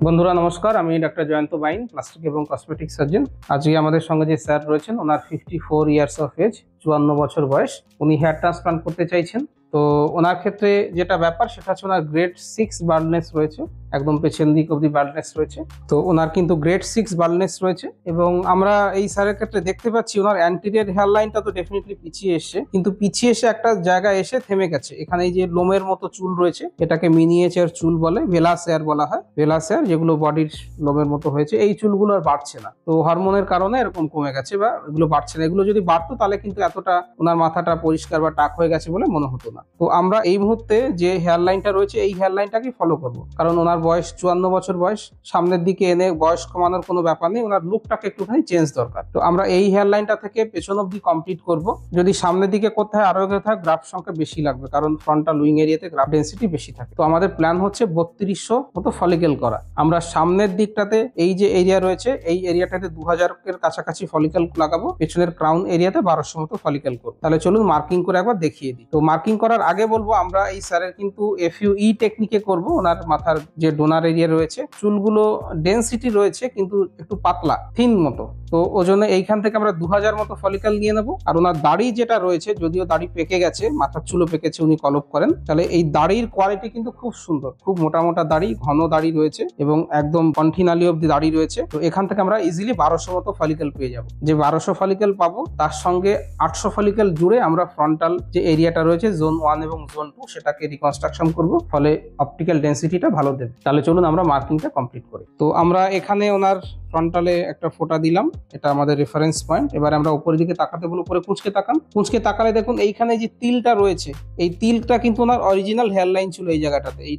বন্ধুরা নমস্কার, আমি ডাক্তার জয়ন্ত বাইন, প্লাস্টিক এবং কসমেটিক সার্জন। আজকে আমাদের সঙ্গে যে স্যার রয়েছেন, ওনার 54 ইয়ার্স অফ এজ, 54 বছর বয়স। উনি হেয়ার ট্রান্সপ্লান্ট করতে চাইছেন। তো ওনার ক্ষেত্রে যেটা ব্যাপার সেটা হচ্ছে ওনার গ্রেড 6 বার্ডনেস রয়েছে, একদম পেছন দিক অব্দি বার্ডনেস রয়েছে। তো ওনার কিন্তু গ্রেড 6 বার্ডনেস রয়েছে এবং আমরা এই স্যারের ক্ষেত্রে দেখতে পাচ্ছি ওনার অ্যান্টিরিয়র হেয়ার লাইনটা তো ডেফিনেটলি পিছিয়ে এসছে, কিন্তু পিছিয়ে এসে একটা জায়গায় এসে থেমে গেছে। এখানে এই যে লোমের মতো চুল রয়েছে, এটাকে মিনিয়েচার চুল বলে, ভেলাস হেয়ার বলা হয়। ভেলাস হেয়ার যেগুলো বডির লোমের মতো হয়েছে, এই চুলগুলো আর বাড়ছে না। তো হরমোনের কারণে এরকম কমে গেছে বা এগুলো বাড়ছে না। এগুলো যদি বাড়তো তাহলে কিন্তু এতটা ওনার মাথাটা পরিষ্কার বা টাক হয়ে গেছে বলে মনে হতো না। তো আমরা এই মুহূর্তে যে হেয়ার লাইনটা রয়েছে এই হেয়ার লাইনটাকে ফলো করব, কারণ ওনার বয়স 54 বছর বয়স। সামনের দিকে এনে বয়স কমানোর কোনো ব্যাপার নেই, ওনার লুকটাকে একটুখানি চেঞ্জ দরকার। তো আমরা এই হেয়ার লাইনটা থেকে পেছন অব্দি কমপ্লিট করব। যদি সামনের দিকে করতে হয় আরো এগোতে হয়, গ্রাফ সংখ্যা বেশি লাগবে, কারণ ফ্রন্টাল উইং এরিয়াতে গ্রাফ ডেন্সিটি বেশি থাকে। তো আমাদের প্ল্যান হচ্ছে 3200 মতো ফলিকেল করা। আমরা সামনের দিকটাতে এই যে এরিয়া রয়েছে এই এরিয়াটাতে 2000 এর কাছাকাছি ফলিকেল লাগাবো, পেছনের ক্রাউন এরিয়াতে 1200 মতো ফলিকেল করবো। তাহলে চলুন মার্কিং করে একবার দেখিয়ে দিই। তো মার্কিং করার আগে বলবো, আমরা এই স্যারের কিন্তু FUE টেকনিকে করব। ওনার মাথার যে ডোনার এরিয়া রয়েছে, চুলগুলো ডেন্সিটি রয়েছে কিন্তু একটু পাতলা, থিন মতো। তো ওজন্য এইখান থেকে আমরা 2000 মতো ফলিকেল নিয়ে নেবো। আর ওনার দাড়ি যেটা রয়েছে, যদিও দাড়ি পেকে গেছে, মাথার চুলও পেকেছে, উনি কলপ করেন, তাহলে এই দাড়ির কোয়ালিটি কিন্তু খুব সুন্দর, খুব মোটা মোটা দাড়ি, ঘন দাড়ি রয়েছে এবং একদম কন্টিনালি অব্দি দাড়ি রয়েছে। তো এখান থেকে আমরা ইজিলি 1200 মতো ফলিকেল পেয়ে যাবো। যে 1200 ফলিকেল পাবো তার সঙ্গে 800 ফলিকেল জুড়ে আমরা ফ্রন্টাল যে এরিয়াটা রয়েছে জোন 1 এবং জোন 2 সেটাকে রিকনস্ট্রাকশন করব, ফলে অপটিক্যাল ডেন্সিটিটা ভালো দেবে। তাহলে চলুন আমরা মার্কিংটা কমপ্লিট করি। তো আমরা এখানে ওনার ফ্রন্টালে একটা ফোঁটা দিলাম, এটা আমাদের রেফারেন্স পয়েন্ট। এবার আমরা উপরের দিকে তাকাতে বলবো, উপরে কুঁচকে তাকান। কুঁচকে তাকালে দেখুন এইখানে যে তিলটা রয়েছে, এই তিলটা কিন্তু ওনার অরিজিনাল হেয়ার লাইন ছিল। এই জায়গাটাতে এই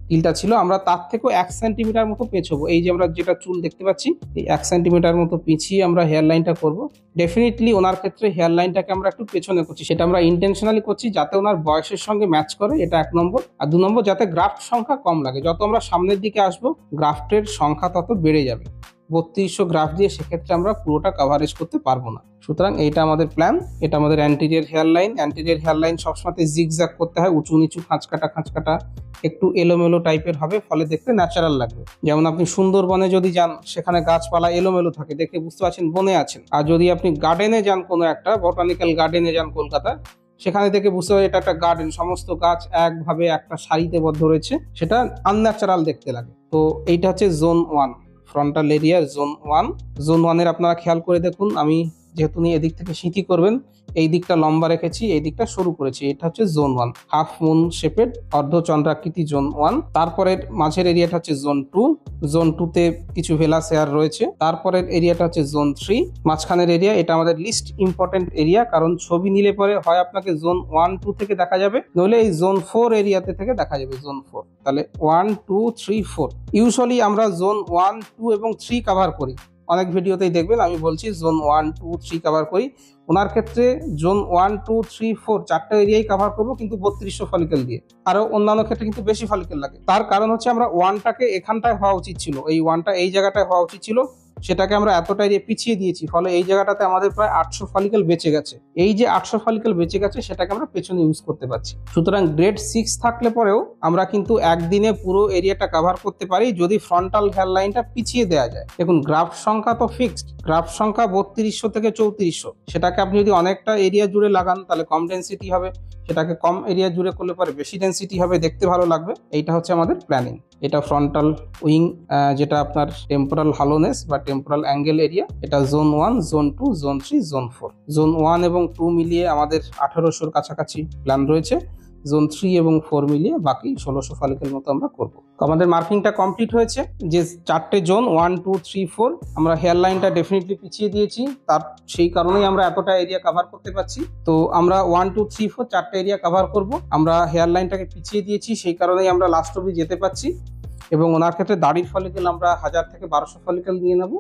তিলটা ছিল, আমরা তার থেকেও 1 সেন্টিমিটার মতো পেঁচবো। এই যে আমরা যেটা চুল দেখতে পাচ্ছি, এই 1 সেন্টিমিটার মতো পিছিয়ে আমরা হেয়ার লাইনটা করব। ডেফিনেটলি ওনার ক্ষেত্রে হেয়ার লাইনটাকে আমরা একটু পেছনে করছি, সেটা আমরা ইন্টেনশনালি করছি যাতে ওনার বয়সের সঙ্গে ম্যাচ করে, এটা 1 নম্বর। আর 2 নম্বর, যাতে গ্রাফট সংখ্যা কম লাগে। যত আমরা সামনের দিকে আসবো গ্রাফটের সংখ্যা তত বেড়ে যাবে। 3200 গ্রাফ দিয়ে সেক্ষেত্রে আমরা পুরোটা কাভারেজ করতে পারবো না। সুতরাং এইটা আমাদের প্ল্যান। এটা আমাদের anterior hair line. Anterior hair line সবসময় জিগজ্যাগ করতে হয়, উঁচু নিচু, খাঁচকাটা, একটু এলোমেলো টাইপের হবে, ফলে দেখতে ন্যাচারাল লাগবে। যেমন আপনি সুন্দরবনে যদি যান, সেখানে গাছপালা এলোমেলো থাকে, দেখে বুঝতে পারছেন বনে আছেন। আর যদি আপনি গার্ডেনে যান, কোনো একটা বটানিক্যাল গার্ডেনে যান কলকাতায়, সেখানে থেকে বুঝতে পারছেন এটা একটা গার্ডেন, সমস্ত গাছ একভাবে একটা সারিতে বদ্ধ রয়েছে, সেটা আনন্যাচারাল দেখতে লাগে। তো এইটা হচ্ছে zone 1, frontal area zone 1। Zone 1 এর আপনারা খেয়াল করে দেখুন, আমি যেহেতু নিয়ে এদিক থেকে সিঁথি করবেন, এই দিকটা লম্বা রেখেছি, এই দিকটা সরু করেছি। এটা হচ্ছে জোন 1, হাফ মুন শেপেড, অর্ধচন্দ্রাকৃতি জোন 1। তারপরে মাঝের এরিয়াটা হচ্ছে জোন 2। জোন 2 তে কিছু ভেলাস হেয়ার রয়েছে। তারপরের এরিয়াটা হচ্ছে জোন 3। মাঝখানের এরিয়া, এটা আমাদের লিস্ট ইম্পর্টেন্ট এরিয়া, কারণ ছবি নিলে পরে হয় আপনাকে জোন 1, 2 থেকে দেখা যাবে, নইলে এই জোন 4 এরিয়াতে থেকে দেখা যাবে, জোন 4। তাহলে 1, 2, 3, 4। ইউজুয়ালি আমরা জোন 1, 2 এবং 3 কভার করি। অনেক ভিডিওতেই দেখবেন আমি বলছি জোন 1, 2, 3 কভার করি। ওনার ক্ষেত্রে জোন 1, 2, 3, 4 চারটা এরিয়াই কভার করবো, কিন্তু 3200 ফলিকেল দিয়ে। আরো অন্যান্য ক্ষেত্রে কিন্তু বেশি ফলিকেল লাগে। তার কারণ হচ্ছে আমরা 1টাকে এখানটায় হওয়া উচিত ছিল, এই 1টা এই জায়গাটায় হওয়া উচিত ছিল, সেটাকে আমরা এতটা এরিয়া পিছিয়ে দিয়েছি, ফলে এই জায়গাটাতে আমাদের প্রায় 800 ফলিকেল বেঁচে গেছে। এই যে 800 ফলিকেল বেঁচে গেছে, সেটাকে আমরা পেছনে ইউজ করতে পারছি। সুতরাং গ্রেড 6 থাকলে পরেও আমরা কিন্তু একদিনে পুরো এরিয়াটা কভার করতে পারি, যদি ফ্রন্টাল হেয়ার লাইনটা পিছিয়ে দেওয়া যায়। দেখুন গ্রাফট সংখ্যা তো ফিক্সড, গ্রাফট সংখ্যা 3200 থেকে 3400। সেটাকে আপনি যদি অনেকটা এরিয়া জুড়ে লাগান তাহলে কম ডেন্সিটি হবে, সেটাকে কম এরিয়া জুড়ে করলে পরে বেশি ডেন্সিটি হবে, দেখতে ভালো লাগবে। এইটা হচ্ছে আমাদের প্ল্যানিং। এটা ফ্রন্টাল উইং, যেটা আপনার টেম্পোরাল হলোনেস বা টেম্পোরাল অ্যাঙ্গেল এরিয়া, এটা zone 1, zone 2, zone 3, zone 4। Zone 1 এবং 2 মিলিয়ে আমাদের 1800-র কাছাকাছি প্ল্যান রয়েছে। জোন 3 এবং 4 মিলিয়ে বাকি 1600 ফলিকেল মতো আমরা করবো। তো আমাদের মার্কিংটা কমপ্লিট হয়েছে। যে 4টে জোন 1, 2, 3, 4 আমরা হেয়ার লাইনটা ডেফিনেটলি পিছিয়ে দিয়েছি, তার সেই কারণেই আমরা এতটা এরিয়া কভার করতে পারছি। তো আমরা 1, 2, 3, 4 চারটে এরিয়া কভার করব। আমরা হেয়ার লাইনটাকে পিছিয়ে দিয়েছি, সেই কারণেই আমরা লাস্ট অবধি যেতে পারছি। এবং ওনার ক্ষেত্রে দাড়ির ফলিকেল আমরা 1000 থেকে 1200 ফলিকেল নিয়ে নেব,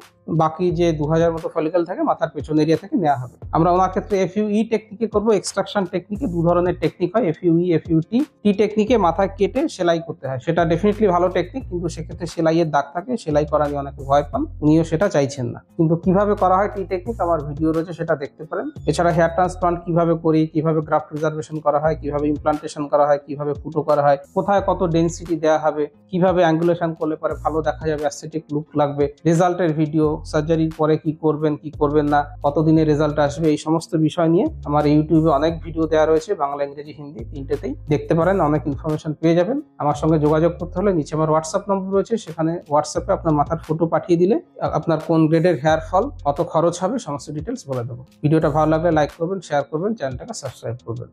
বাকি যে 2000 মতো ফলিকেল থাকে মাথার পেছন এরিয়া থেকে নেওয়া হবে। আমরা ওনার ক্ষেত্রে FUE টেকনিকে করবো, এক্সট্রাকশন টেকনিকে। 2 ধরনের টেকনিক হয়, FUE, FUT। টি টেকনিকে মাথায় কেটে সেলাই করতে হয়, সেটা ডেফিনেটলি ভালো টেকনিক, কিন্তু সেক্ষেত্রে সেলাইয়ের দাগ থাকে, সেলাই করা নিয়ে অনেকে ভয় পান, উনিও সেটা চাইছেন না। কিন্তু কিভাবে করা হয় টি টেকনিক আমার ভিডিও রয়েছে, সেটা দেখতে পারেন। এছাড়া হেয়ার ট্রান্সপ্লান্ট কিভাবে করি, কিভাবে গ্রাফট রিজার্ভেশন করা হয়, কিভাবে ইমপ্লান্টেশন করা হয়, কিভাবে ফুটো করা হয়, কোথায় কত ডেন্সিটি দেওয়া হবে, কিভাবে অ্যাঙ্গুলেশন করলে পরে ভালো দেখা যাবে, অ্যাস্থেটিক লুক লাগবে, রেজাল্টের ভিডিও, সার্জারির পরে কি করবেন কি করবেন না, কতদিনে রেজাল্ট আসবে, এই সমস্ত বিষয় নিয়ে আমার ইউটিউবে অনেক ভিডিও দেওয়া রয়েছে, বাংলা, ইংরেজি, হিন্দি তিনটেতেই দেখতে পারেন, অনেক ইনফরমেশন পেয়ে যাবেন। আমার সঙ্গে যোগাযোগ করতে হলে নিচে আমার হোয়াটসঅ্যাপ নম্বর রয়েছে, সেখানে হোয়াটসঅ্যাপে আপনার মাথার ফটো পাঠিয়ে দিলে আপনার কোন গ্রেডের হেয়ার ফল, কত খরচ হবে, সমস্ত ডিটেলস বলে দেবো। ভিডিওটা ভালো লাগলে লাইক করবেন, শেয়ার করবেন, চ্যানেলটাকে সাবস্ক্রাইব করবেন।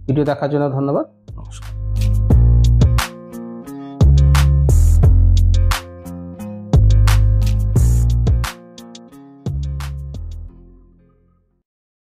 ভিডিও দেখার জন্য ধন্যবাদ, নমস্কার।